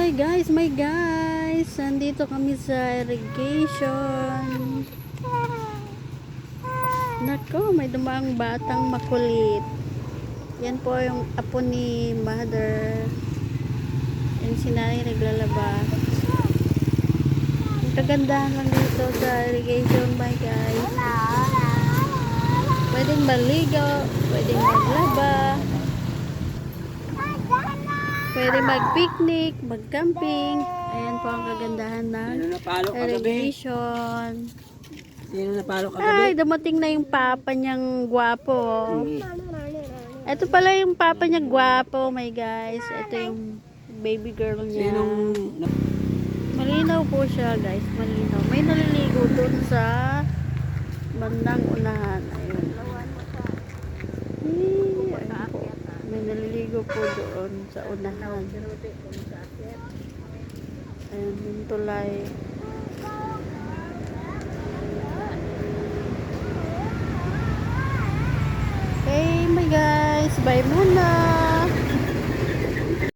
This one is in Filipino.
my guys, nandito kami sa irrigation. Nako, may dumaang batang makulit. Yan po yung apo ni mother. Yung sinay naglalaba. Ang kagandahan lang dito sa irrigation, my guys. Pwedeng maligo, pwedeng maglaba, pwede mag-picnic, mag-camping. Ayan po ang kagandahan ng irrigation. Sino napalo Ay, dumating na yung papa niyang gwapo. Ito pala yung papa niya gwapo, my guys. Ito yung baby girl niya. Malinaw po siya, guys. Malinaw. May naliligo dun sa bandang unahan. Ayun. Ayun po. May naliligo po doon sa unahan. Ayun, yung tulay. Okay, my guys. Bye muna.